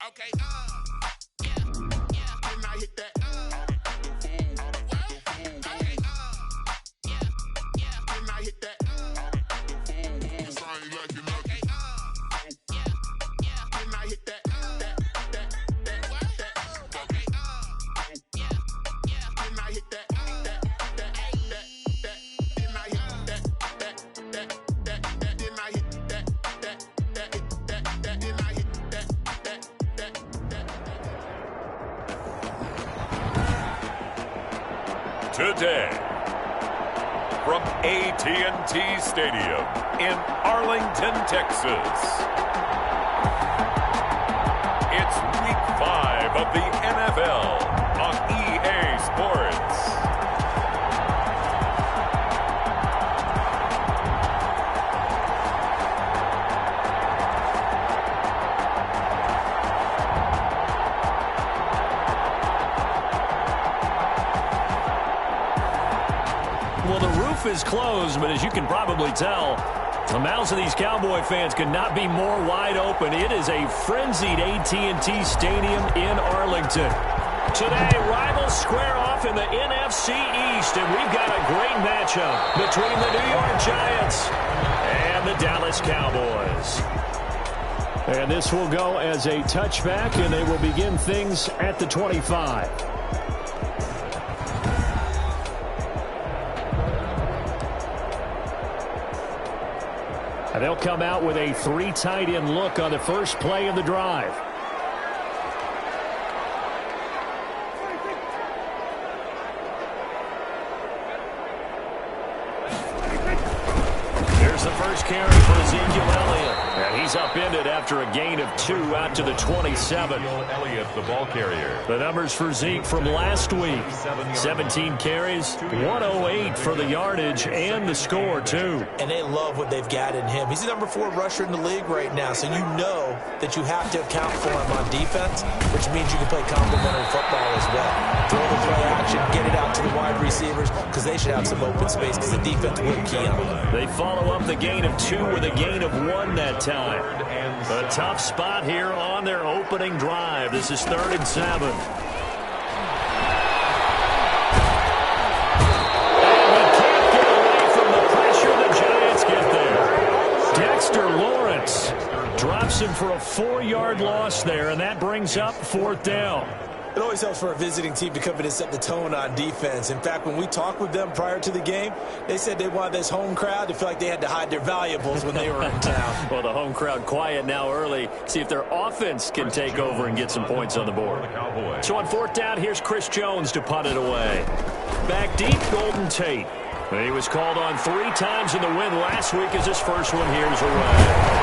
Okay. Didn't I hit that? Okay. Didn't I hit that? Didn't I hit that? Today, from AT&T Stadium in Arlington, Texas, it's Week 5 of the NFL on EA Sports. Well, the roof is closed, but as you can probably tell, the mouths of these Cowboy fans could not be more wide open. It is a frenzied AT&T Stadium in Arlington. Today, rivals square off in the NFC East, and we've got a great matchup between the New York Giants and the Dallas Cowboys. And this will go as a touchback, and they will begin things at the 25. And they'll come out with a 3 tight end look on the first play of the drive. Here's the first carry for Ezekiel Elliott. And he's upended after a gain of 2 out to the 27. Elliott, the ball carrier. The numbers for Zeke from last week. 17 carries, 108 for the yardage, and the score, too. And they love what they've got in him. He's the number 4 rusher in the league right now, so you know that you have to account for him on defense, which means you can play complementary football as well. Throw the play action, get it out to the wide receivers, because they should have some open space, because the defense will key on them. They follow up the gain of 2 with a gain of 1 that time. A tough spot here on their opening drive. This is 3rd and 7. And we can't get away from the pressure the Giants get there. Dexter Lawrence drops him for a 4-yard loss there, and that brings up 4th down. It always helps for a visiting team to come in and set the tone on defense. In fact, when we talked with them prior to the game, they said they wanted this home crowd to feel like they had to hide their valuables when they were in town. Well, the home crowd quiet now early. See if their offense can take over and get some points on the board. So on 4th down, here's Chris Jones to punt it away. Back deep, Golden Tate. He was called on 3 times in the win last week as his first one here's away.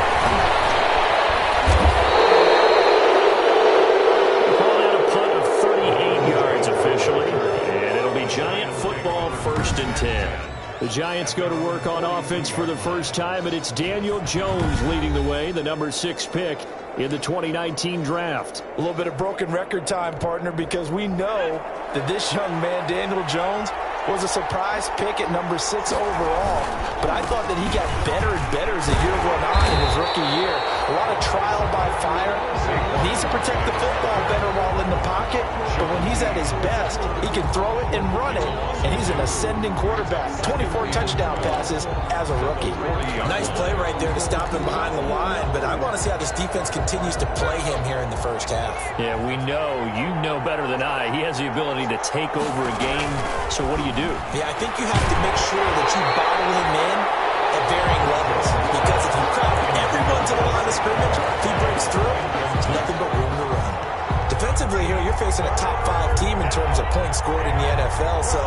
Giant football, 1st and 10. The Giants go to work on offense for the first time, and it's Daniel Jones leading the way, the number 6 pick in the 2019 draft. A little bit of broken record time, partner, because we know that this young man, Daniel Jones, was a surprise pick at number 6 overall. But I thought that he got better and better as the year went on in his rookie year. A lot of trial by fire. Needs to protect the football better while in the pocket. But when he's at his best, he can throw it and run it. And he's an ascending quarterback. 24 touchdown passes as a rookie. Nice play right there to stop him behind the line. But I want to see how this defense continues to play him here in the first half. Yeah, we know. You know better than I. He has the ability to take over a game. So what do you do? Yeah, I think you have to make sure that you bottle him in at varying levels. Because if you crowd everyone to the line of scrimmage, if he breaks through, there's nothing but room to run. Defensively here, you're facing a top 5 team in terms of points scored in the NFL. So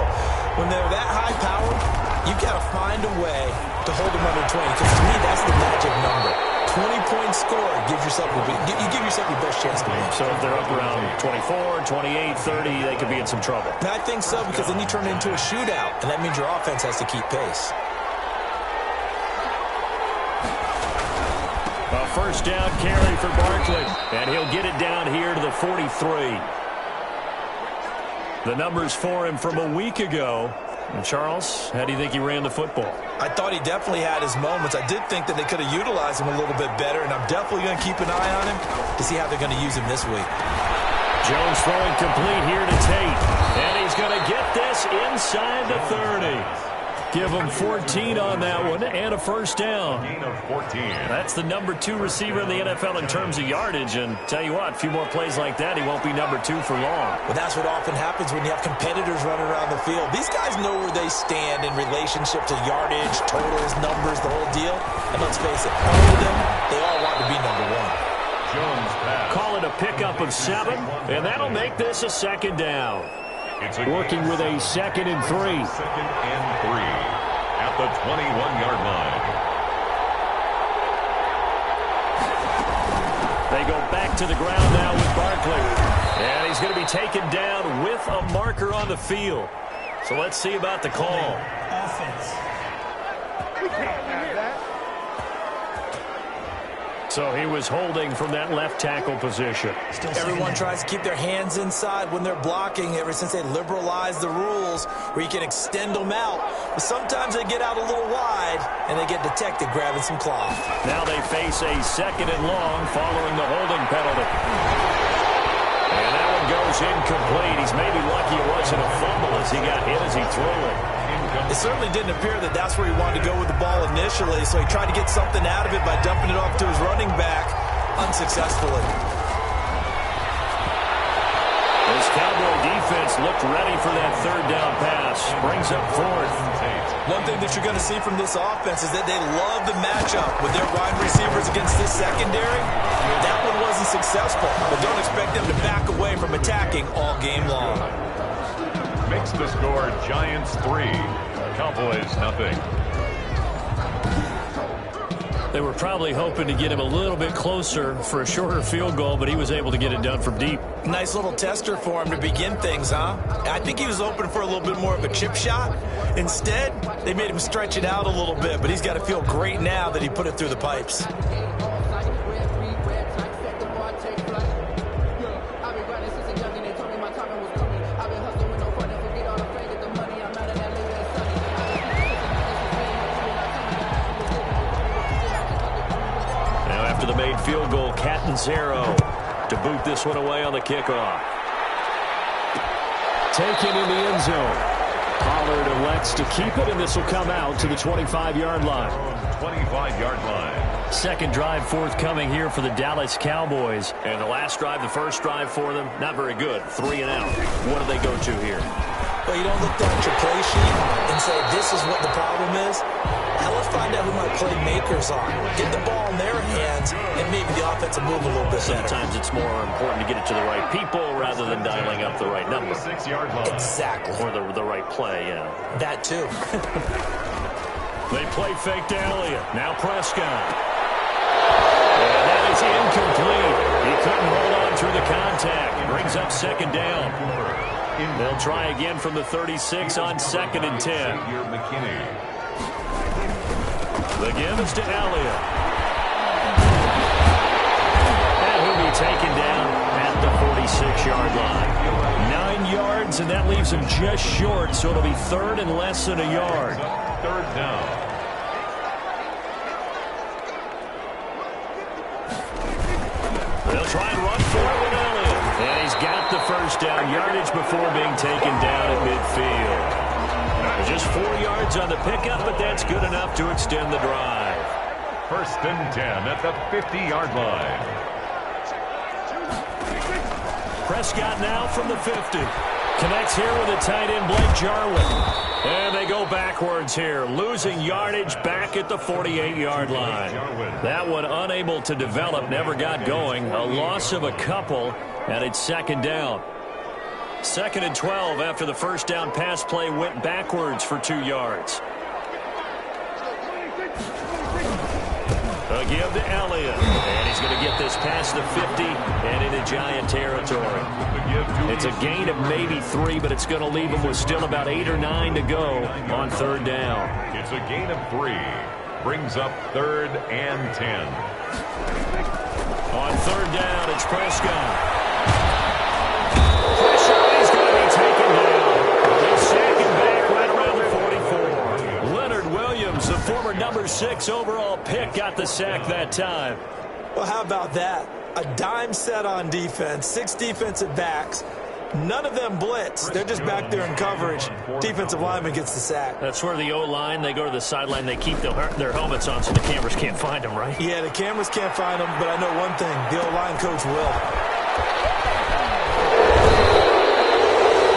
when they're that high-powered, you've got to find a way to hold them under 20. Because to me, that's the magic number. 20-point score gives yourself you give yourself your best chance to win. So if they're up around 24, 28, 30, they could be in some trouble. And I think so, because then you turn it into a shootout, and that means your offense has to keep pace. A 1st down carry for Barkley, and he'll get it down here to the 43. The numbers for him from a week ago: And Charles, how do you think he ran the football? I thought he definitely had his moments. I did think that they could have utilized him a little bit better, and I'm definitely going to keep an eye on him to see how they're going to use him this week. Jones throwing complete here to Tate. And he's going to get this inside the 30. Give him 14 on that one and a first down. Gain of 14. That's the number 2 receiver in the NFL in terms of yardage. And tell you what, a few more plays like that, he won't be number 2 for long. Well, that's what often happens when you have competitors running around the field. These guys know where they stand in relationship to yardage, totals, numbers, the whole deal. And let's face it, all of them, they all want to be number 1. Jones pass. Call it a pickup of 7, and that'll make this a second down. Working with a 2nd and 3. 2nd and 3 at the 21-yard line. They go back to the ground now with Barkley. And he's going to be taken down with a marker on the field. So let's see about the call. Offense. So he was holding from that left tackle position. Everyone tries to keep their hands inside when they're blocking ever since they liberalized the rules where you can extend them out. But sometimes they get out a little wide and they get detected grabbing some cloth. Now they face a 2nd and long following the holding penalty. And that one goes incomplete. He's maybe lucky it wasn't a fumble as he got hit as he threw it. It certainly didn't appear that that's where he wanted to go with the ball initially, so he tried to get something out of it by dumping it off to his running back unsuccessfully. This Cowboy defense looked ready for that 3rd down pass. Brings up 4th. One thing that you're going to see from this offense is that they love the matchup with their wide receivers against this secondary. That one wasn't successful, but don't expect them to back away from attacking all game long. Makes the score Giants 3, Cowboys nothing. They were probably hoping to get him a little bit closer for a shorter field goal, but he was able to get it done from deep. Nice little tester for him to begin things, huh? I think he was open for a little bit more of a chip shot. Instead, they made him stretch it out a little bit, but he's got to feel great now that he put it through the pipes. After the made field goal, Catanzaro to boot this one away on the kickoff. Taken in the end zone. Pollard elects to keep it, and this will come out to the 25-yard line. 25-yard line. Second drive forthcoming here for the Dallas Cowboys. And the last drive, the first drive for them, not very good. 3 and out. What do they go to here? Well, you don't look down at your play sheet and say, this is what the problem is. Now let's find out who my playmakers are. Get the ball in their hands, and maybe the offense will move a little bit better. Sometimes it's more important to get it to the right people rather than dialing up the right number. 6-yard line. Exactly. Or the right play, yeah. That too. They play fake to Elliott. Now Prescott. And that is incomplete. He couldn't hold on through the contact. Brings up 2nd down. They'll try again from the 36 on 2nd and 10. The give is to Elliott. And he'll be taken down at the 46-yard line. 9 yards, and that leaves him just short, so it'll be 3rd and less than a yard. 3rd down. They'll try and run for it with Elliott. And he's got the first down yardage before being taken down at midfield. Just 4 yards on the pickup, but that's good enough to extend the drive. 1st and 10 at the 50-yard line. Prescott now from the 50. Connects here with a tight end, Blake Jarwin. And they go backwards here, losing yardage back at the 48-yard line. That one unable to develop, never got going. A loss of a couple, and it's 2nd down. 2nd and 12 after the first down pass play went backwards for 2 yards. A give to Elliott. And he's going to get this past the 50 and into Giant territory. It's a gain of maybe 3, but it's going to leave him with still about 8 or 9 to go on 3rd down. It's a gain of 3. Brings up 3rd and 10. On 3rd down, it's Prescott. Pressure is going to be taken down. They sack him back right around the number 6 overall pick got the sack that time. Well, how about that? A dime set on defense, 6 defensive backs. None of them blitz. They're just back there in coverage. Defensive lineman gets the sack. That's where the O-line, they go to the sideline, they keep their helmets on so the cameras can't find them, right? Yeah, the cameras can't find them, but I know one thing. The O-line coach will.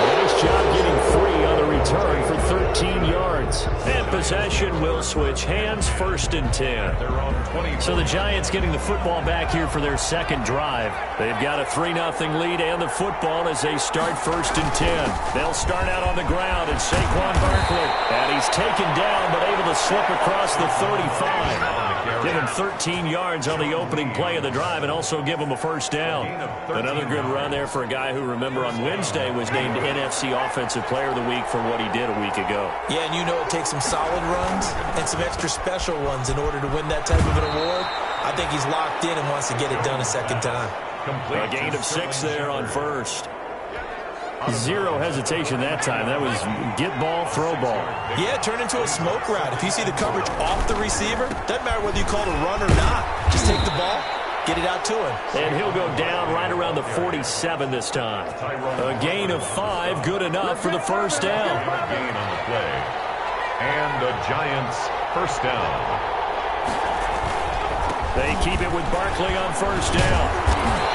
Nice job getting free on the return for 13 yards. And possession will switch hands, 1st and 10. So the Giants getting the football back here for their second drive. They've got a 3-0 lead and the football as they start 1st and 10. They'll start out on the ground, and Saquon Barkley. And he's taken down but able to slip across the 35. Give him 13 yards on the opening play of the drive and also give him a 1st down. Another good run there for a guy who, remember, on Wednesday was named NFC Offensive Player of the Week for what he did a week ago. Yeah, and you know it takes some solid runs and some extra special ones in order to win that type of an award. I think he's locked in and wants to get it done a second time. A gain of 6 there on 1st. Zero hesitation that time. That was get ball, throw ball. Yeah, turn into a smoke route. If you see the coverage off the receiver, doesn't matter whether you call it a run or not. Just take the ball, get it out to him. And he'll go down right around the 47 this time. A gain of 5, good enough for the 1st down. Gain on the play. And the Giants 1st down. They keep it with Barkley on 1st down.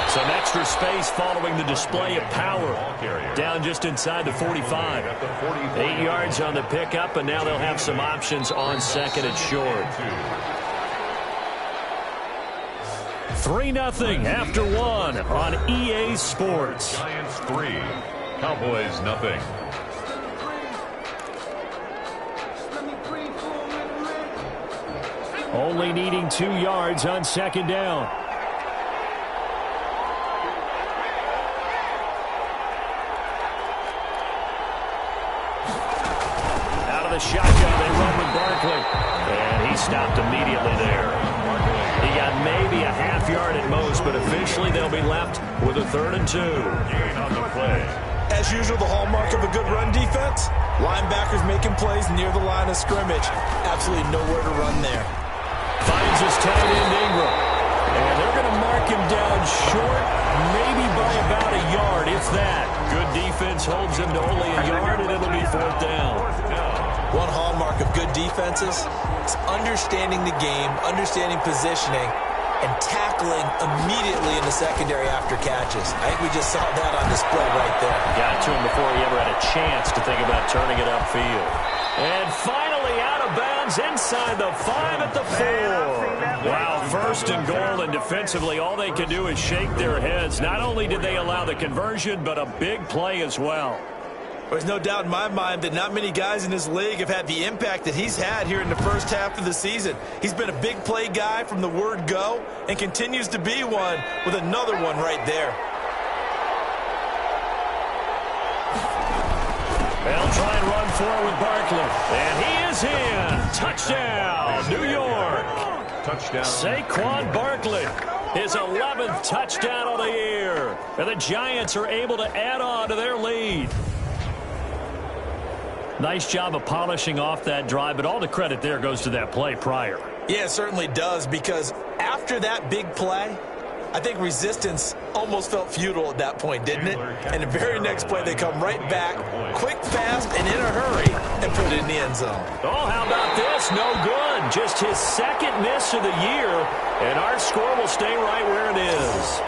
Some extra space following the display of power. Down just inside the 45. 8 yards on the pickup, and now they'll have some options on 2nd and short. 3-0 after 1 on EA Sports. Giants 3, Cowboys 0. Only needing 2 yards on 2nd down. Out of the shotgun, they run with Barkley. And he stopped immediately there. He got maybe a half yard at most, but officially they'll be left with a 3rd and 2. Gain on the play. As usual, the hallmark of a good run defense, linebackers making plays near the line of scrimmage. Absolutely nowhere to run there. Finds his tight end Ingram. And they're going to mark him down short, maybe by about a yard, if that. Good defense holds him to only a yard, and it'll be 4th down. One hallmark of good defenses is understanding the game, understanding positioning, and tackling immediately in the secondary after catches. I think we just saw that on display right there. Got to him before he ever had a chance to think about turning it upfield. And finally out of bounds inside the 5 at the 4. Wow, 1st and goal, and defensively all they can do is shake their heads. Not only did they allow the conversion, but a big play as well. There's no doubt in my mind that not many guys in this league have had the impact that he's had here in the first half of the season. He's been a big play guy from the word go and continues to be one with another one right there. They'll try and run forward with Barkley. And he is in. Touchdown, New York. Touchdown. Saquon Barkley. His 11th touchdown of the year. And the Giants are able to add on to their lead. Nice job of polishing off that drive, but all the credit there goes to that play prior. Yeah, it certainly does, because after that big play, I think resistance almost felt futile at that point, didn't it? And the very next play, they come right back, quick, fast, and in a hurry, and put it in the end zone. Oh, how about this? No good. Just his 2nd miss of the year, and our score will stay right where it is.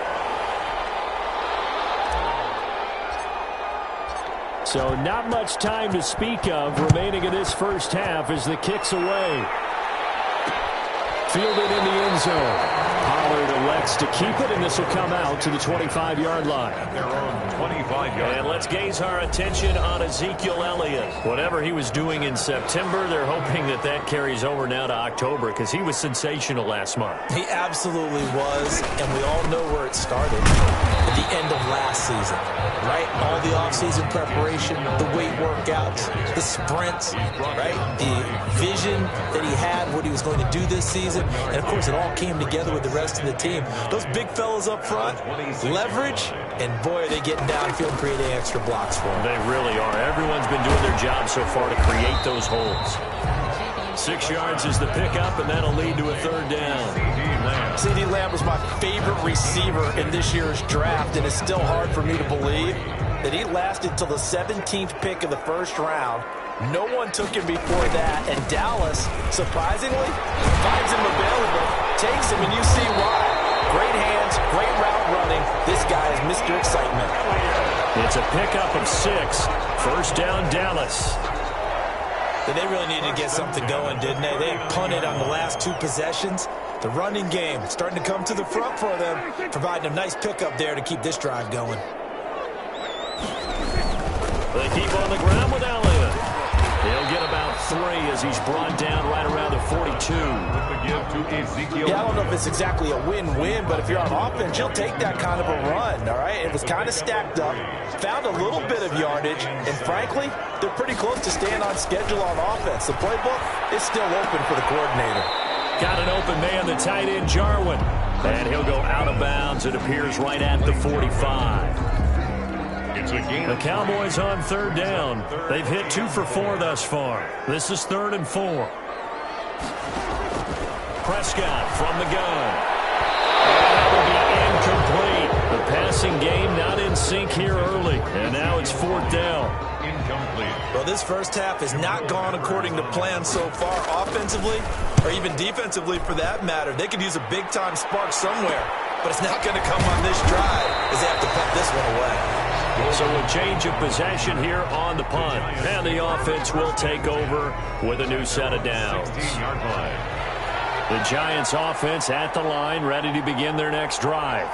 So not much time to speak of remaining in this first half as the kick's away. Fielded in the end zone. Pollard elects to keep it, and this will come out to the 25-yard line. Their own 25-yard. And let's gaze our attention on Ezekiel Elliott. Whatever he was doing in September, they're hoping that that carries over now to October, because he was sensational last month. He absolutely was, and we all know where it started. At the end of last season, right? All the offseason preparation, the weight workouts, the sprints, right? The vision that he had, what he was going to do this season, and of course it all came together with the rest of the team. Those big fellas up front, leverage, and boy, are they getting downfield and creating extra blocks for him. They really are. Everyone's been doing their job so far to create those holes. 6 yards is the pickup, and that'll lead to a third down. CeeDee Lamb was my favorite receiver in this year's draft, and it's still hard for me to believe that he lasted till the 17th pick of the first round. No one took him before that, and Dallas, surprisingly, finds him available, takes him, and you see why. Great hands, great route running. This guy is Mr. Excitement. It's a pickup of 6. First down, Dallas. They really needed to get something going, didn't they? They punted on the last 2 possessions. The running game starting to come to the front for them, providing a nice pickup there to keep this drive going. They keep on the ground with Elliott. He'll get about 3 as he's brought down right around the 42. Yeah, I don't know if it's exactly a win-win, but if you're on offense, you'll take that kind of a run, all right? It was kind of stacked up, found a little bit of yardage, and frankly, they're pretty close to staying on schedule on offense. The playbook is still open for the coordinator. Got an open man, the tight end, Jarwin. And he'll go out of bounds. It appears right at the 45. The Cowboys on third down. They've hit 2 for 4 thus far. This is 3rd and 4. Prescott from the gun. And that will be incomplete. The passing game not in sync here early. And now it's 4th down. Incomplete. Well, this first half has not gone according to plan so far offensively, or even defensively for that matter. They could use a big-time spark somewhere, but it's not going to come on this drive as they have to put this one away. So a change of possession here on the punt. And the offense will take over with a new set of downs. 16-yard line. The Giants offense at the line, ready to begin their next drive.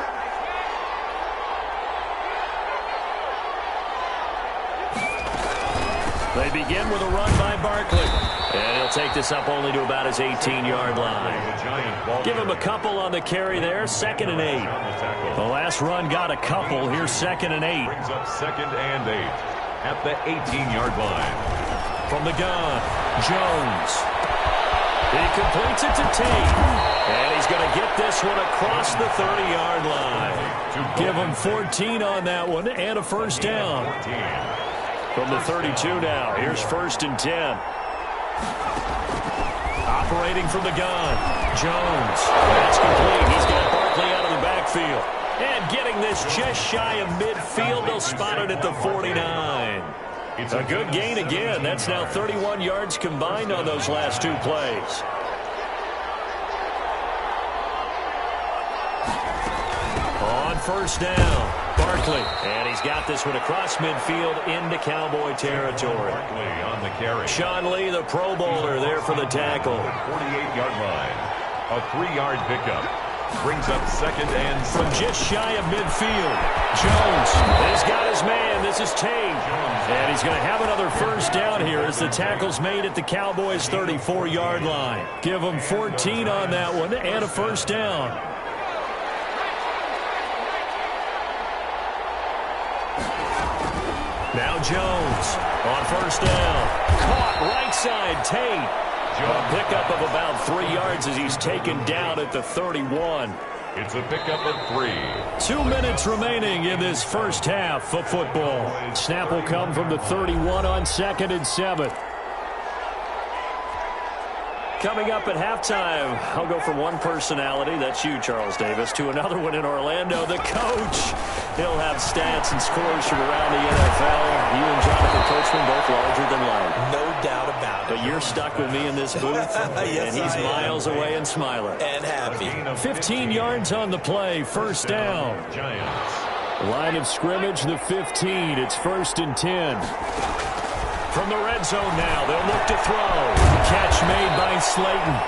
They begin with a run by Barkley. And he'll take this up only to about his 18-yard line. Give him a couple on the carry there, 2nd and 8. The last run got a couple. Here's 2nd and 8. Brings up 2nd and 8 at the 18-yard line. From the gun, Jones. He completes it to Tate. And he's going to get this one across the 30-yard line. Give him 14 on that one and a first down. From the 32 now, here's 1st and 10. Operating from the gun, Jones. That's complete. He's got Barkley out of the backfield. And getting this just shy of midfield, they'll spot it at the 49. It's a good gain again. That's now 31 yards combined on those last 2 plays. On first down, Barkley. And he's got this one across midfield into Cowboy territory. Barkley on the carry. Sean Lee, the Pro Bowler, there for the tackle. 48-yard line. A 3-yard pickup. Brings up 2nd and 7. From just shy of midfield, Jones has got his man. This is Tate. And he's going to have another first down here as the tackle's made at the Cowboys' 34-yard line. Give him 14 on that one and a first down. Now Jones on first down. Caught right side, Tate. A pickup of about 3 yards as he's taken down at the 31. It's a pickup of 3. 2 minutes remaining in this first half of football. Snap will come from the 31 on 2nd and 7. Coming up at halftime, I'll go from one personality, that's you, Charles Davis, to another one in Orlando, the coach. He'll have stats and scores from around the NFL. You and Jonathan Coachman both larger than life. No doubt about it. But you're stuck with me in this booth, Yes, and he's miles away and smiling. And happy. 15 yards on the play, first down. Giants. Line of scrimmage, the 15. It's 1st and 10. From the red zone now, they'll look to throw. Catch made by Slayton.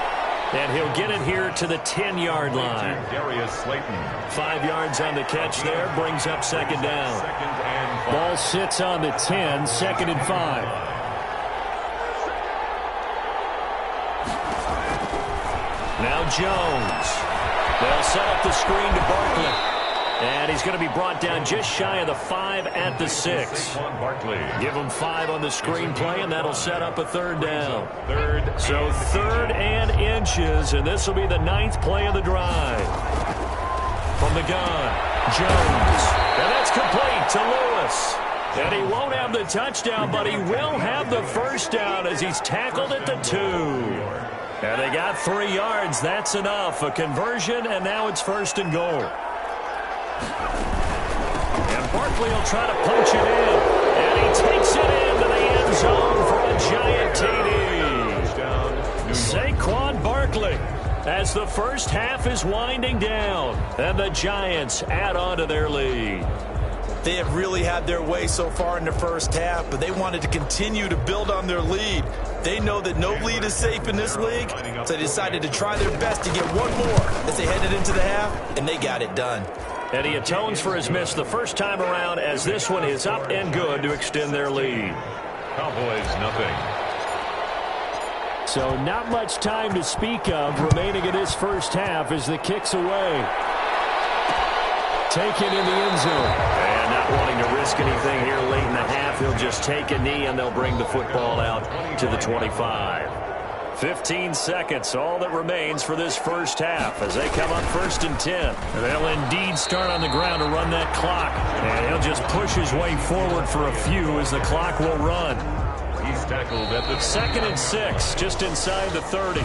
And he'll get it here to the 10-yard line. Darius Slayton. 5 yards on the catch there, brings up 2nd down. 2nd and 5. Ball sits on the 10, 2nd and 5. Now Jones. They'll set up the screen to Barkley. And he's going to be brought down just shy of the 5 at the 6. Barkley. Give him 5 on the screen play, and that'll set up a 3rd down. 3rd. So 3rd and inches, and this will be the 9th play of the drive. From the gun, Jones. And that's complete to Lewis. And he won't have the touchdown, but he will have the first down as he's tackled at the 2. And they got 3 yards. That's enough. A conversion, and now it's 1st and goal. And Barkley will try to punch it in. And he takes it into the end zone for a giant TD. Saquon Barkley as the first half is winding down. And the Giants add on to their lead. They have really had their way so far in the first half, but they wanted to continue to build on their lead. They know that no lead is safe in this league, so they decided to try their best to get one more as they headed into the half, and they got it done. And he atones for his miss the first time around as this one is up and good to extend their lead. Cowboys, nothing. So not much time to speak of remaining in this first half as the kick's away. Taken in the end zone. And not wanting to risk anything here late in the half, he'll just take a knee and they'll bring the football out to the 25. 15 seconds, all that remains for this first half as they come up 1st and 10. They'll indeed start on the ground to run that clock. And he'll just push his way forward for a few as the clock will run. He's tackled at the 2nd and 6, just inside the 30.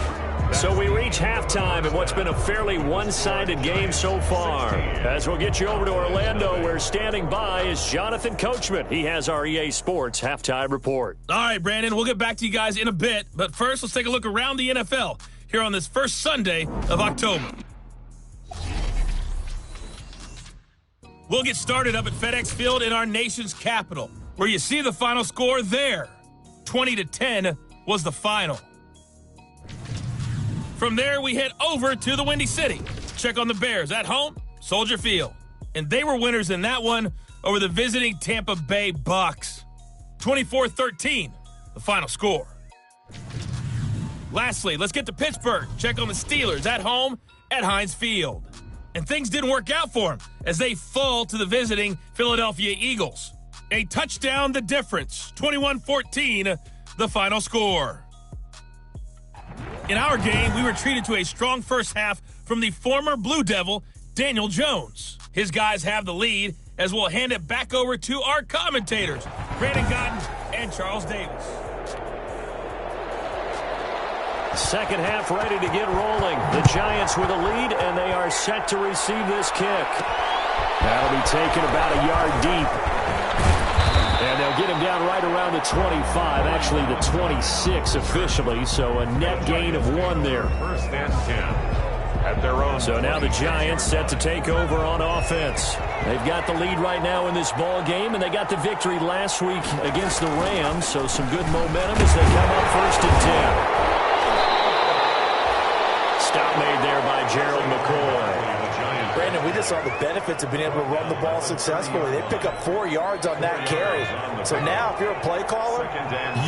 So we reach halftime in what's been a fairly one-sided game so far. As we'll get you over to Orlando, where standing by is Jonathan Coachman. He has our EA Sports halftime report. All right, Brandon, we'll get back to you guys in a bit. But first, let's take a look around the NFL here on this first Sunday of October. We'll get started up at FedEx Field in our nation's capital, where you see the final score there. 20-10 was the final. From there, we head over to the Windy City. Check on the Bears at home, Soldier Field. And they were winners in that one over the visiting Tampa Bay Bucks. 24-13, the final score. Lastly, let's get to Pittsburgh. Check on the Steelers at home at Heinz Field. And things didn't work out for them as they fall to the visiting Philadelphia Eagles. A touchdown the difference. 21-14, the final score. In our game, we were treated to a strong first half from the former Blue Devil, Daniel Jones. His guys have the lead as we'll hand it back over to our commentators, Brandon Godden and Charles Davis. Second half ready to get rolling. The Giants with a lead, and they are set to receive this kick. That'll be taken about a yard deep. And they'll get him down right around the 25, actually the 26 officially, so a net gain of 1 there. 1st and 10 at their own. So now the Giants set to take over on offense. They've got the lead right now in this ball game, and they got the victory last week against the Rams, so some good momentum as they come up 1st and 10. Stop made there by Gerald McCoy. Brandon, we just saw the benefits of being able to run the ball successfully. They pick up 4 yards on that carry. So now, if you're a play caller,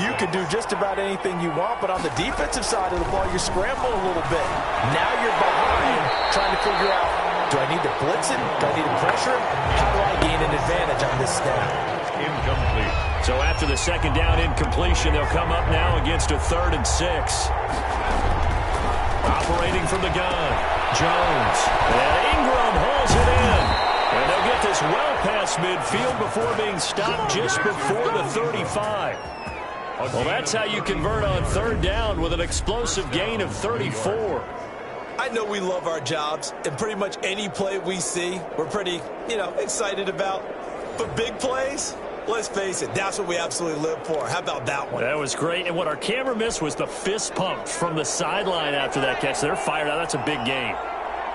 you can do just about anything you want. But on the defensive side of the ball, you're scrambling a little bit. Now you're behind, trying to figure out, do I need to blitz him? Do I need to pressure him? How do I gain an advantage on this snap? Incomplete. So after the second down incompletion, they'll come up now against a 3rd and 6. Operating from the gun, Jones. And Ingram hauls it in. And they'll get this well past midfield before being stopped just before the 35. Well, that's how you convert on 3rd down with an explosive gain of 34. I know we love our jobs, and pretty much any play we see, we're pretty, excited about. But big plays, let's face it, that's what we absolutely live for. How about that one? That was great. And what our camera missed was the fist pump from the sideline after that catch. They're fired out. That's a big game.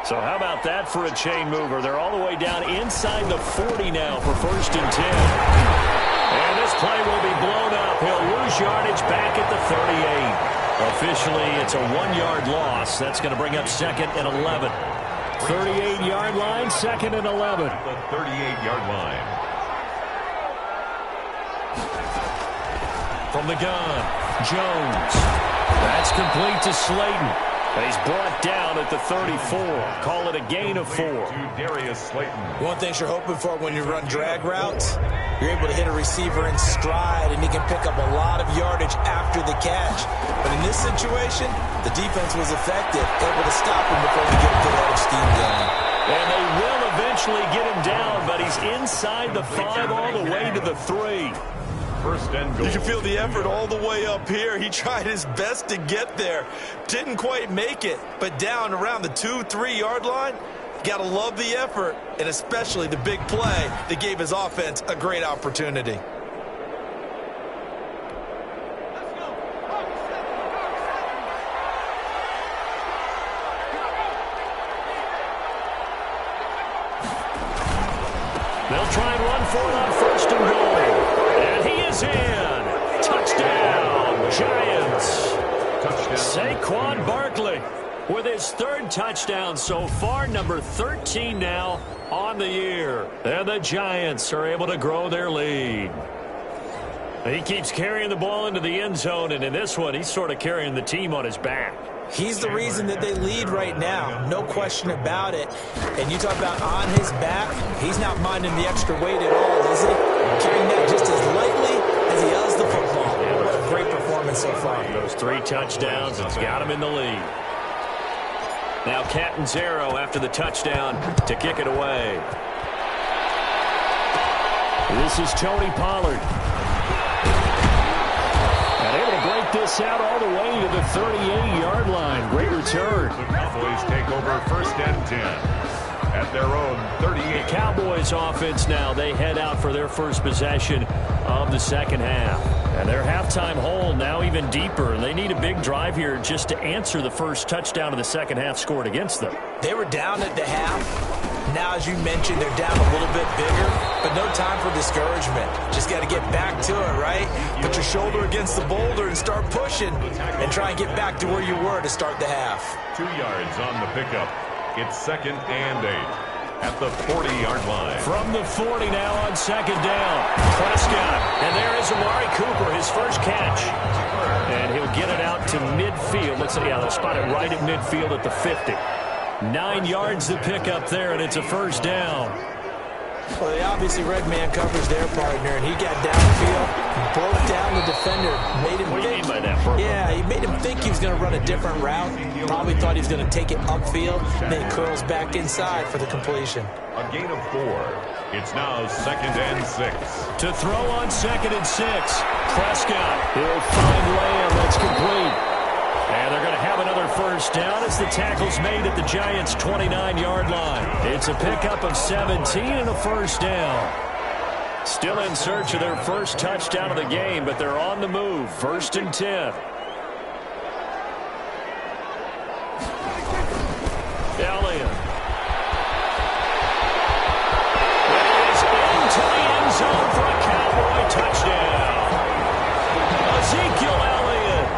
So how about that for a chain mover? They're all the way down inside the 40 now for 1st and 10. And this play will be blown up. He'll lose yardage back at the 38. Officially, it's a 1-yard loss. That's going to bring up 2nd and 11. 38-yard line, 2nd and 11. The 38-yard line. From the gun, Jones. That's complete to Slayton. He's brought down at the 34. Call it a gain of 4. To Darius Slayton. One thing you're hoping for when you run drag routes, you're able to hit a receiver in stride, and he can pick up a lot of yardage after the catch. But in this situation, the defense was effective, able to stop him before we get a good head of steam going. And they will eventually get him down, but he's inside the 5 all the way to the 3. First and goal. You can feel the effort all the way up here. He tried his best to get there. Didn't quite make it, but down around the 2-3 yard line, got to love the effort, and especially the big play that gave his offense a great opportunity. They'll try and run for it on first and goal. And he is in. Touchdown, Giants. Touchdown. Saquon Barkley with his 3rd touchdown so far, number 13 now on the year. And the Giants are able to grow their lead. He keeps carrying the ball into the end zone, and in this one, he's sort of carrying the team on his back. He's the reason that they lead right now, no question about it. And you talk about on his back, he's not minding the extra weight at all, is he? Carrying that just as lightly as he does the football. What a great performance so far. Those 3 touchdowns, it's got him in the lead. Now Catanzaro after the touchdown to kick it away. This is Tony Pollard. And able to break this out all the way to the 38-yard line. Great return. The Cowboys take over first and 10 at their own 38. The Cowboys offense now, they head out for their first possession of the second half. And their halftime hole now even deeper. They need a big drive here just to answer the first touchdown of the second half scored against them. They were down at the half. Now, as you mentioned, they're down a little bit bigger, but no time for discouragement. Just got to get back to it, right? Put your shoulder against the boulder and start pushing and try and get back to where you were to start the half. 2 yards on the pickup. It's 2nd and 8 at the 40-yard line. From the 40 now on second down. Prescott. And there is Amari Cooper, his first catch. And he'll get it out to midfield. They'll spot it right at midfield at the 50. 9 yards to pick up there, and it's a first down. Well, they obviously read man coverage their partner, and he got downfield, broke down the defender, made him What do you think. mean by that, Burko? Yeah, he made him think he was going to run a different route. Probably thought he was going to take it upfield. Then he curls back inside for the completion. A gain of 4. It's now 2nd and 6. To throw on 2nd and 6. Prescott. He'll find Lamb. That's complete. And they're going to have another first down as the tackle's made at the Giants' 29-yard line. It's a pickup of 17 and a first down. Still in search of their first touchdown of the game, but they're on the move. 1st and 10. Elliott. Is into the end zone for a Cowboy touchdown. Ezekiel Elliott,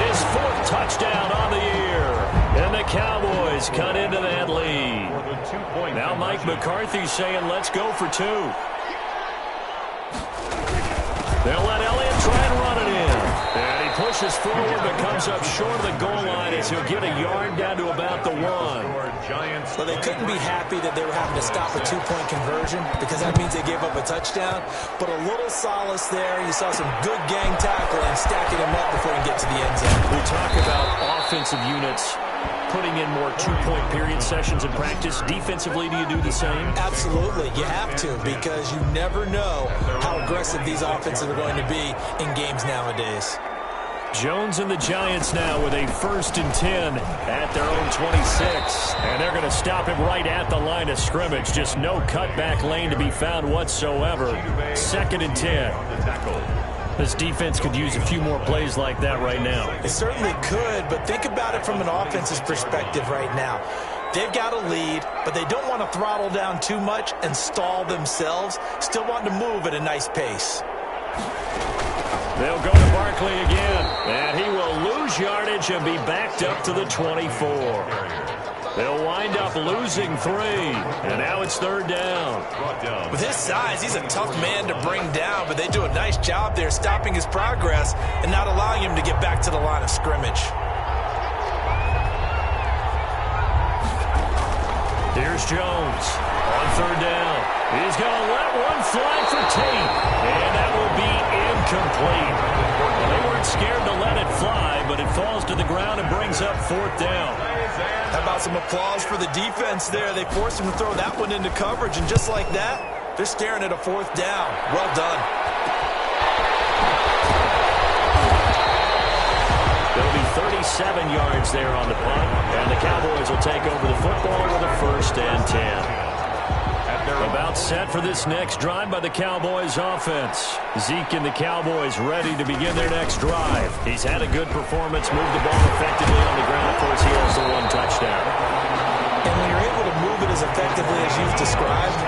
his 4th touchdown on the year. And the Cowboys cut into that lead. Now Mike McCarthy's saying, let's go for 2. They'll let Elliott try and run it in. And he pushes forward but comes up short of the goal line as he'll get a yard down to about the 1. Well, they couldn't be happy that they were having to stop a 2-point conversion because that means they gave up a touchdown. But a little solace there. You saw some good gang tackling, stacking him up before he can get to the end zone. We talk about offensive units putting in more 2-point period sessions in practice. Defensively, do you do the same? Absolutely. You have to because you never know how aggressive these offenses are going to be in games nowadays. Jones and the Giants now with a 1st and 10 at their own 26. And they're going to stop him right at the line of scrimmage. Just no cutback lane to be found whatsoever. 2nd and 10. This defense could use a few more plays like that right now. It certainly could, but think about it from an offense's perspective right now. They've got a lead, but they don't want to throttle down too much and stall themselves. Still want to move at a nice pace. They'll go to Barkley again, and he will lose yardage and be backed up to the 24. They'll wind up losing 3, and now it's 3rd down. With his size, he's a tough man to bring down, but they do a nice job there stopping his progress and not allowing him to get back to the line of scrimmage. Here's Jones on 3rd down. He's going to let one fly for Tate, and that will be complete. Well, they weren't scared to let it fly, but it falls to the ground and brings up 4th down. How about some applause for the defense there? They forced him to throw that one into coverage, and just like that, they're staring at a 4th down. Well done. There'll be 37 yards there on the punt, and the Cowboys will take over the football with a 1st and 10. About set for this next drive by the Cowboys offense. Zeke and the Cowboys ready to begin their next drive. He's had a good performance, moved the ball effectively on the ground. Of course, he has the 1 touchdown. And when you're able to move it as effectively as you've described,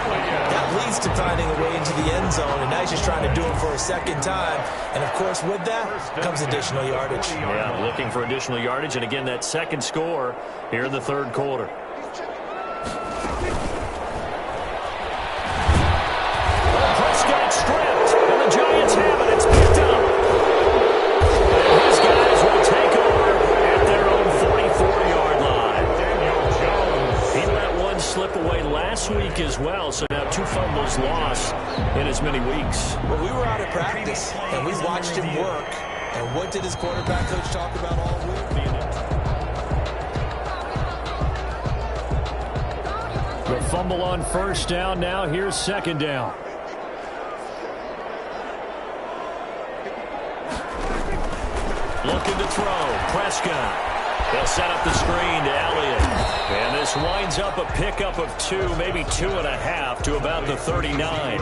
that leads to finding a way into the end zone, and now he's just trying to do it for a 2nd time. And, of course, with that comes additional yardage. Yeah, looking for additional yardage, and again, that 2nd score here in the 3rd quarter. Stripped, and the Giants have it. It's picked up. And these guys will take over at their own 44-yard line. Daniel Jones. He let one slip away last week as well, so now 2 fumbles lost in as many weeks. Well, we were out at practice, and we watched him work. And what did his quarterback coach talk about all week? The fumble on 1st down. Now here's 2nd down. Looking to throw. Prescott. They'll set up the screen to Elliott. And this winds up a pickup of 2, maybe 2.5 to about the 39.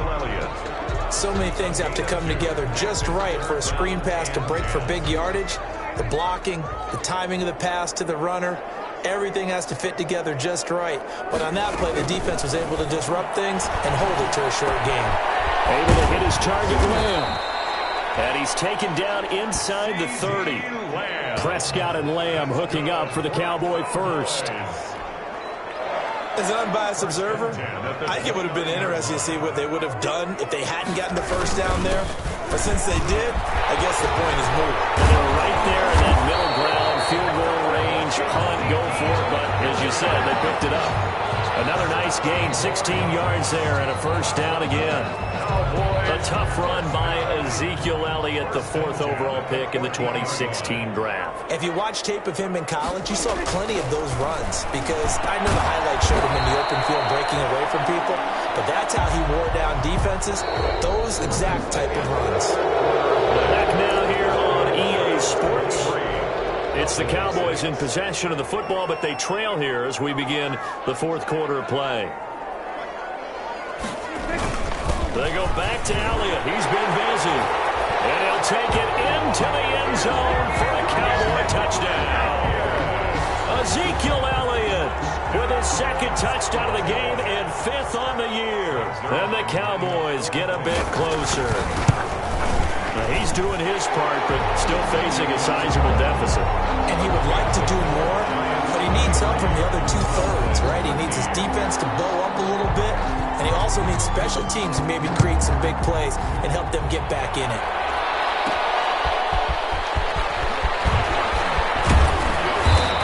So many things have to come together just right for a screen pass to break for big yardage. The blocking, the timing of the pass to the runner, everything has to fit together just right. But on that play, the defense was able to disrupt things and hold it to a short game. Able to hit his target, Lamb. And he's taken down inside the 30. Prescott and Lamb hooking up for the Cowboy first. As an unbiased observer, I think it would have been interesting to see what they would have done if they hadn't gotten the 1st down there. But since they did, I guess the point is moot. And they're right there in that middle ground, field goal range, punt, go for it. But as you said, they picked it up. Another nice gain, 16 yards there, and a 1st down again. A tough run by Ezekiel Elliott, the 4th overall pick in the 2016 draft. If you watch tape of him in college, you saw plenty of those runs because I know the highlights showed him in the open field breaking away from people, but that's how he wore down defenses, those exact type of runs. Back now here on EA Sports. It's the Cowboys in possession of the football, but they trail here as we begin the 4th quarter of play. They go back to Elliott. He's been busy. And he'll take it into the end zone for a Cowboy touchdown. Ezekiel Elliott with his 2nd touchdown of the game and 5th on the year. And the Cowboys get a bit closer. Now, he's doing his part, but still facing a sizable deficit. And he would like to do more, but he needs help from the other 2/3, right? He needs his defense to bow up a little bit, and he also needs special teams to maybe create some big plays and help them get back in it.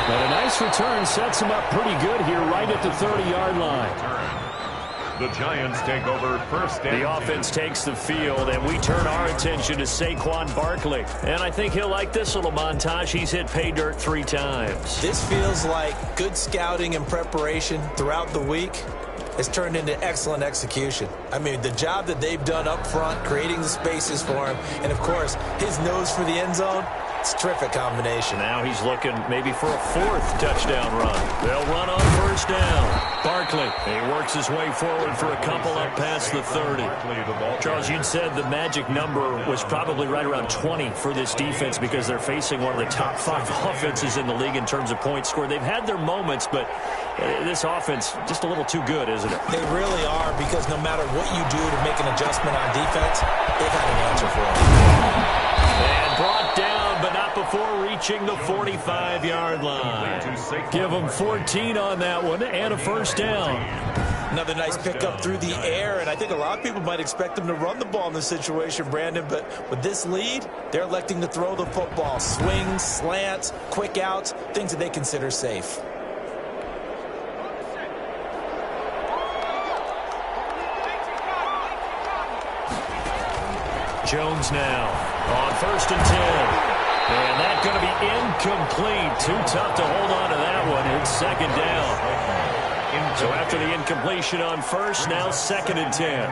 But a nice return sets him up pretty good here right at the 30-yard line. The Giants take over 1st and 10. The offense takes the field, and we turn our attention to Saquon Barkley. And I think he'll like this little montage. He's hit pay dirt 3 times. This feels like good scouting and preparation throughout the week has turned into excellent execution. I mean, the job that they've done up front, creating the spaces for him, and, of course, his nose for the end zone, it's a terrific combination. Now he's looking maybe for a 4th touchdown run. They'll run on 1st down. Barkley, he works his way forward for a couple up past the 30. Charles, you said the magic number was probably right around 20 for this defense because they're facing one of the top 5 offenses in the league in terms of points scored. They've had their moments, but this offense just a little too good, isn't it? They really are, because no matter what you do to make an adjustment on defense, they've had an answer for it. And brought down, but not before reaching the 45-yard line. Give them 14 on that one and a 1st down. Another nice pickup through the air, and I think a lot of people might expect them to run the ball in this situation, Brandon, but with this lead, they're electing to throw the football. Swings, slants, quick outs, things that they consider safe. Jones now on 1st and 10. And that's going to be incomplete. Too tough to hold on to that one. It's 2nd down. So after the incompletion on 1st, now 2nd and 10.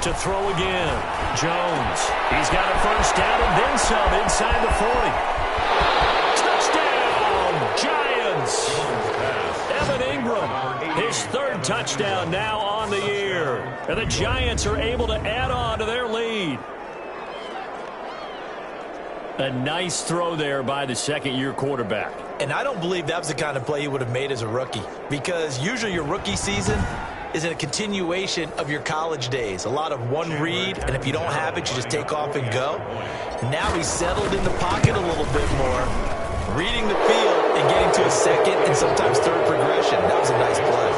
To throw again. Jones. He's got a 1st down and then some inside the 40. Touchdown, Giants. Evan Ingram, his 3rd touchdown now on the year. And the Giants are able to add on to their lead. A nice throw there by the 2nd-year quarterback. And I don't believe that was the kind of play he would have made as a rookie, because usually your rookie season is a continuation of your college days. A lot of one read, and if you don't have it, you just take off and go. Now he's settled in the pocket a little bit more, reading the field and getting to a 2nd and sometimes 3rd progression. That was a nice play.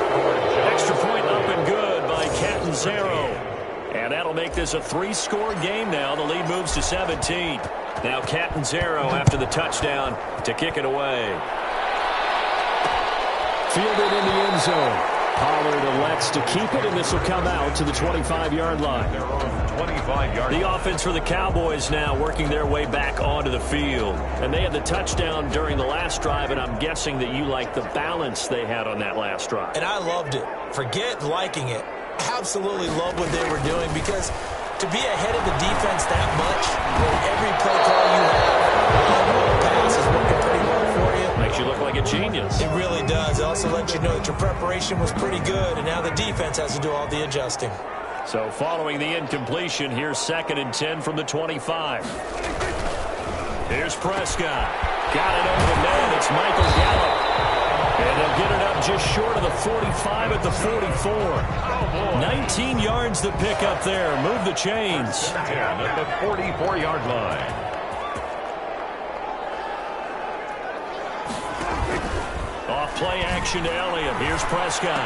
Extra point up and good by Catanzaro. And that'll make this a 3-score game now. The lead moves to 17. Now Catanzaro after the touchdown to kick it away. Fielded in the end zone. Pollard elects to keep it, and this will come out to the 25-yard line. The offense for the Cowboys now working their way back onto the field. And they had the touchdown during the last drive, and I'm guessing that you like the balance they had on that last drive. And I loved it. Forget liking it. Absolutely love what they were doing, because to be ahead of the defense that much, where every play call you have, pass is working pretty well for you. Makes you look like a genius. It really does. It also lets you know that your preparation was pretty good, and now the defense has to do all the adjusting. So following the incompletion, here's 2nd and 10 from the 25. Here's Prescott. Got it over the man. It's Michael Gallup. And they'll get it up just short of the 45 at the 44. 19 yards to pick up there. Move the chains. At the 44-yard line. Off play action to Elliott. Here's Prescott.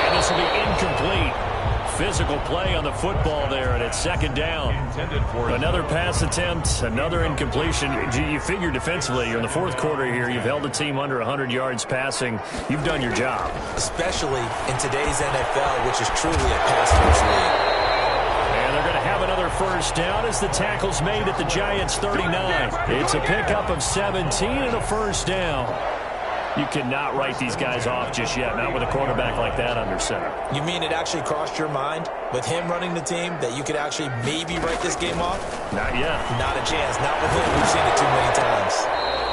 And this will be incomplete. Physical play on the football there, and it's 2nd down. Another pass attempt, another incompletion. You figure defensively, you're in the 4th quarter here. You've held a team under 100 yards passing. You've done your job. Especially in today's NFL, which is truly a pass-first league. And they're going to have another 1st down as the tackle's made at the Giants' 39. It's a pickup of 17 and a 1st down. You cannot write these guys off just yet, not with a quarterback like that under center. You mean it actually crossed your mind with him running the team that you could actually maybe write this game off? Not yet. Not a chance. Not with him. We've seen it too many times.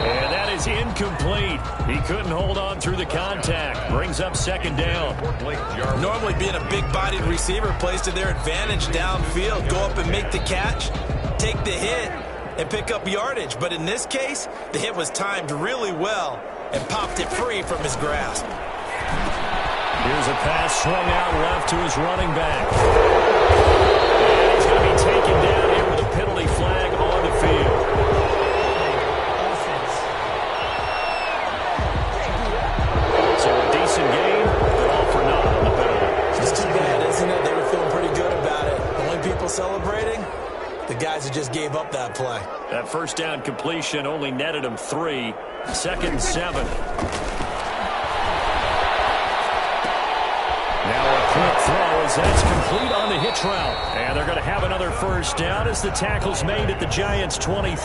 And that is incomplete. He couldn't hold on through the contact. Brings up 2nd down. Normally being a big-bodied receiver plays to their advantage downfield. Go up and make the catch, take the hit, and pick up yardage. But in this case, the hit was timed really well and popped it free from his grasp. Here's a pass swung out left to his running back. And he's going to be taken down here with a penalty flag on the field. So a decent game, but all for naught on the penalty. It's too bad, isn't it? They were feeling pretty good about it. The only people celebrating, the guys who just gave up that play. That 1st down completion only netted him 3. 2nd and 7. Now a quick throw as that's complete on the hitch route. And they're going to have another 1st down as the tackle's made at the Giants' 23.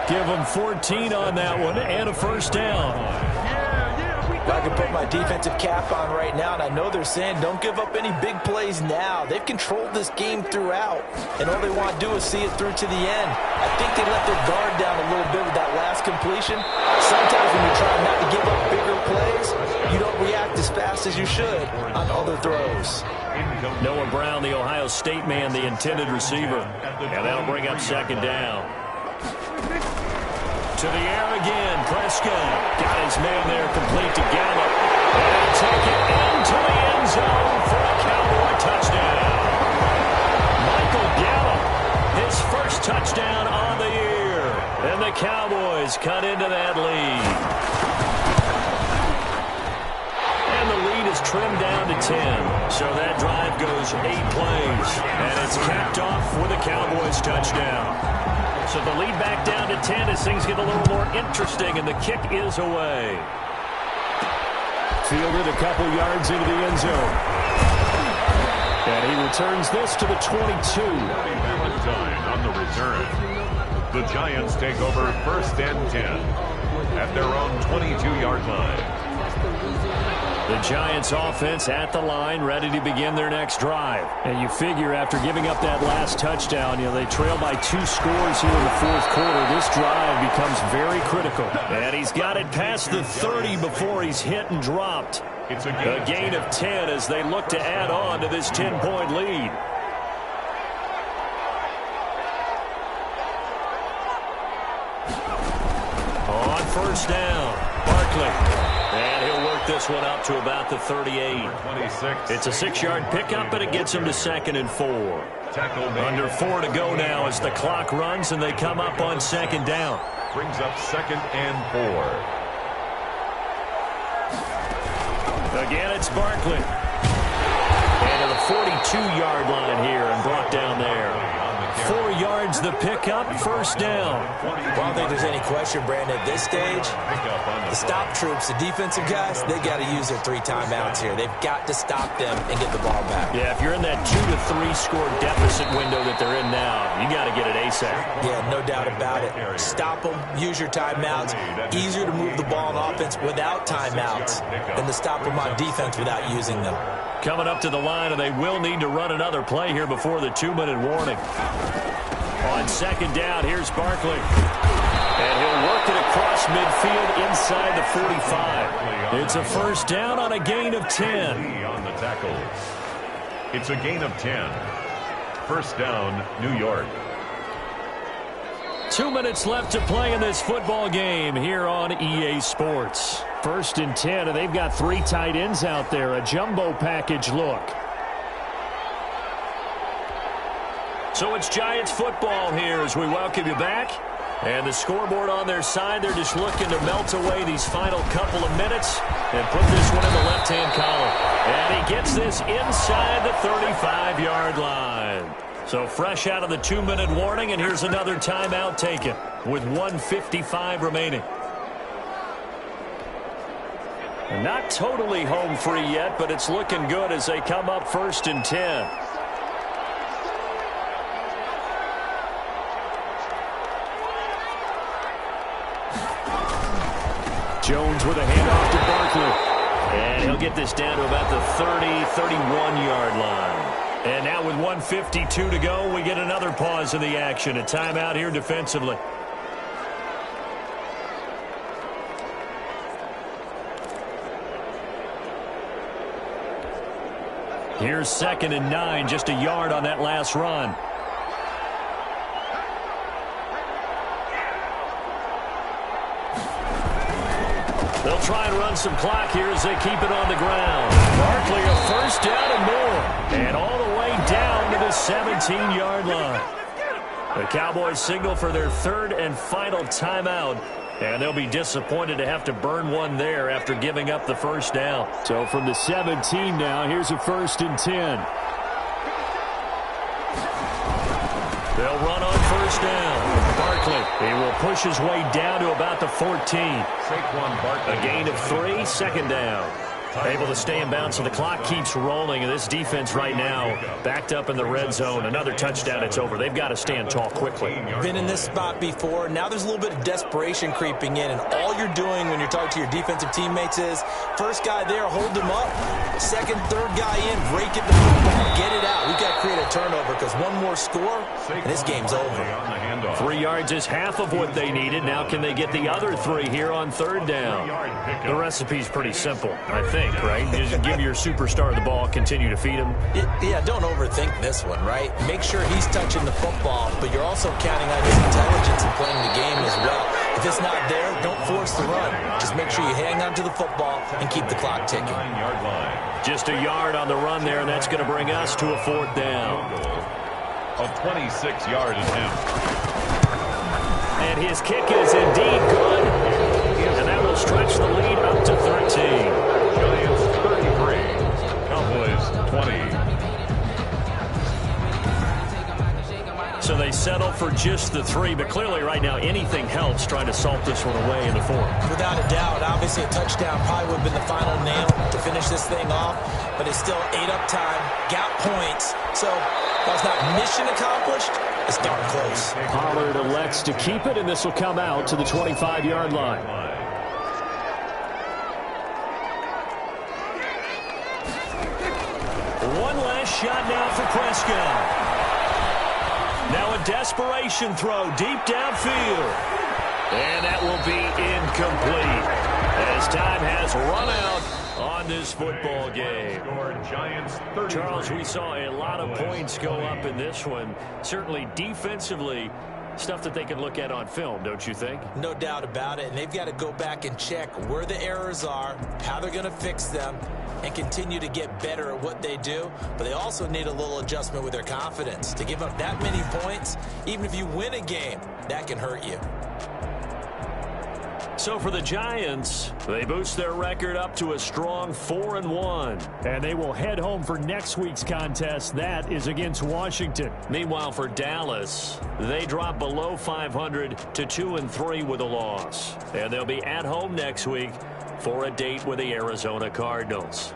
Give them 14 on that one and a 1st down. I can put my defensive cap on right now, and I know they're saying don't give up any big plays now. They've controlled this game throughout, and all they want to do is see it through to the end. I think they let their guard down a little bit with that last completion. Sometimes when you're trying not to give up bigger plays, you don't react as fast as you should on other throws. Noah Brown, the Ohio State man, the intended receiver. And that'll bring up 2nd down. To the air again, Prescott. Got his man there, complete to Gallup. And take it into the end zone for a Cowboy touchdown. Michael Gallup, his 1st touchdown on the year. And the Cowboys cut into that lead. And the lead is trimmed down to 10. So that drive goes 8 plays. And it's capped off with a Cowboys touchdown. So the lead back down to 10 as things get a little more interesting, and the kick is away. Fielded a couple yards into the end zone. And he returns this to the 22. Valentine on the return. The Giants take over 1st and 10 at their own 22-yard line. The Giants offense at the line, ready to begin their next drive. And you figure after giving up that last touchdown, they trail by 2 scores here in the 4th quarter. This drive becomes very critical. And he's got it past the 30 before he's hit and dropped. It's a gain of 10 as they look to add on to this 10-point lead. On 1st down, Barkley. And he'll work this one up to about the 38. 26. It's a 6-yard pickup, but it gets him to 2nd and 4. Under 4 to go now as the clock runs, and they come up on 2nd down. Brings up 2nd and 4. Again, it's Barkley. And to the 42-yard line here and brought down there. 4 yards the pickup, 1st down. I don't think there's any question, Brandon, at this stage, the stop troops, the defensive guys, they got to use their 3 timeouts here. They've got to stop them and get the ball back. Yeah, if you're in that 2 to 3 score deficit window that they're in now, you got to get it ASAP. Yeah, no doubt about it. Stop them, use your timeouts. Easier to move the ball on offense without timeouts than to stop them on defense without using them. Coming up to the line, and they will need to run another play here before the 2-minute warning. On 2nd down, here's Barkley. And he'll work it across midfield inside the 45. It's a 1st down on a gain of 10. On the tackle. It's a gain of 10. 1st down, New York. 2 minutes left to play in this football game here on EA Sports. 1st and 10, and they've got 3 tight ends out there. A jumbo package look. So it's Giants football here as we welcome you back. And the scoreboard on their side, they're just looking to melt away these final couple of minutes and put this one in the left-hand column. And he gets this inside the 35-yard line. So fresh out of the 2-minute warning, and here's another timeout taken with 1:55 remaining. And not totally home free yet, but it's looking good as they come up 1st and 10. Jones with a handoff to Barkley. And he'll get this down to about the 30, 31-yard line. And now with 1:52 to go, we get another pause in the action. A timeout here defensively. Here's 2nd and 9, just a yard on that last run. They'll try and run some clock here as they keep it on the ground. Barkley a 1st down and more. And all the way down to the 17-yard line. The Cowboys signal for their 3rd and final timeout. And they'll be disappointed to have to burn one there after giving up the 1st down. So from the 17 now, here's a 1st and 10. They'll run on 1st down. Barkley, he will push his way down to about the 14. A gain of 3, 2nd down. Able to stay in bounds, so the clock keeps rolling, and this defense right now backed up in the red zone. Another touchdown, it's over. They've got to stand tall quickly. Been in this spot before. Now there's a little bit of desperation creeping in, and all you're doing when you're talking to your defensive teammates is, first guy there, hold him up. 2nd, 3rd guy in, break it the football, get it out. We've got to create a turnover because one more score, and this game's over. 3 yards is half of what they needed. Now can they get the other 3 here on 3rd down? The recipe's pretty simple, I think. Right? Just give your superstar the ball, continue to feed him. Yeah, don't overthink this one, right? Make sure he's touching the football, but you're also counting on his intelligence and playing the game as well. If it's not there, don't force the run. Just make sure you hang on to the football and keep the clock ticking. 9-yard line. Just a yard on the run there, and that's going to bring us to a 4th down. A 26-yard attempt. And his kick is indeed good. And that will stretch the lead up to 13. Giants 33, Cowboys 20. So they settle for just the 3, but clearly right now anything helps trying to salt this one away in the 4th. Without a doubt, obviously a touchdown probably would have been the final nail to finish this thing off, but it's still 8 up time, got points, so that's not mission accomplished. It's darn close. Pollard elects to keep it, and this will come out to the 25-yard line. One last shot now for Prescott. Now a desperation throw deep downfield. And that will be incomplete as time has run out on this football game. Charles, we saw a lot of points go up in this one. Certainly defensively, stuff that they can look at on film, don't you think? No doubt about it, and they've got to go back and check where the errors are, how they're going to fix them, and continue to get better at what they do. But they also need a little adjustment with their confidence. To give up that many points, even if you win a game, that can hurt you. So for the Giants, they boost their record up to a strong 4-1. And they will head home for next week's contest. That is against Washington. Meanwhile, for Dallas, they drop below 500 to 2-3 with a loss. And they'll be at home next week for a date with the Arizona Cardinals.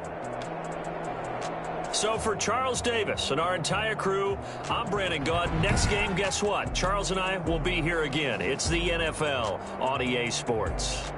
So for Charles Davis and our entire crew, I'm Brandon Gaudin. Next game, guess what? Charles and I will be here again. It's the NFL on EA Sports.